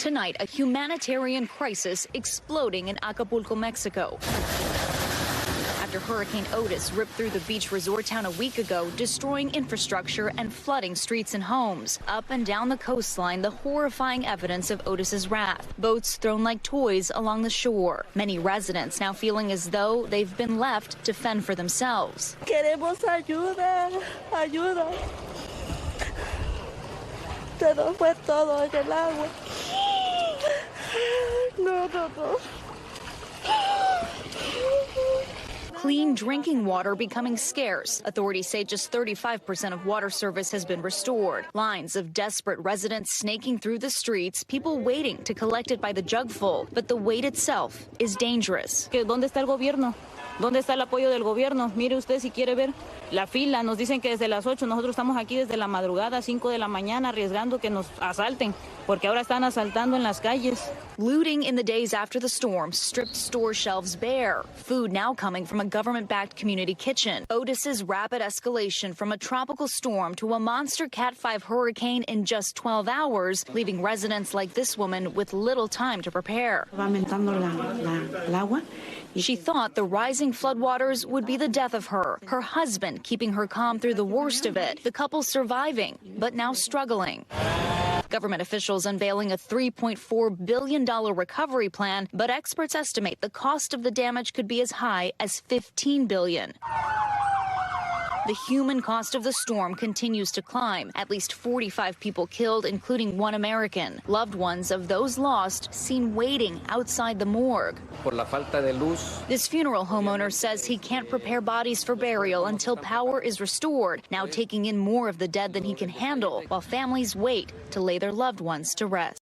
Tonight, a humanitarian crisis exploding in Acapulco, Mexico. After Hurricane Otis ripped through the beach resort town a week ago, destroying infrastructure and flooding streets and homes. Up and down the coastline, the horrifying evidence of Otis's wrath. Boats thrown like toys along the shore. Many residents now feeling as though they've been left to fend for themselves. Queremos ayuda, ayuda. Se nos fue todo en el agua. No. Clean drinking water becoming scarce. Authorities say just 35% of water service has been restored. Lines of desperate residents snaking through the streets, people waiting to collect it by the jugful. But the wait itself is dangerous. ¿Dónde está el gobierno? ¿Dónde está el apoyo del gobierno? Mire usted si quiere ver la fila. Nos dicen que desde las 8, nosotros estamos aquí desde la madrugada, 5 de la mañana, arriesgando que nos asalten, porque ahora están asaltando en las calles. Looting in the days after the storm stripped store shelves bare. Food now coming from a government-backed community kitchen. Otis's rapid escalation from a tropical storm to a monster Cat 5 hurricane in just 12 hours, leaving residents like this woman with little time to prepare. El agua. She thought the rising floodwaters would be the death of her husband keeping her calm through the worst of it, the couple surviving, but now struggling. Government officials unveiling a $3.4 billion recovery plan, but experts estimate the cost of the damage could be as high as $15 billion. The human cost of the storm continues to climb. At least 45 people killed, including one American. Loved ones of those lost seen waiting outside the morgue. Por la falta de luz. This funeral homeowner says he can't prepare bodies for burial until power is restored, now taking in more of the dead than he can handle, while families wait to lay their loved ones to rest.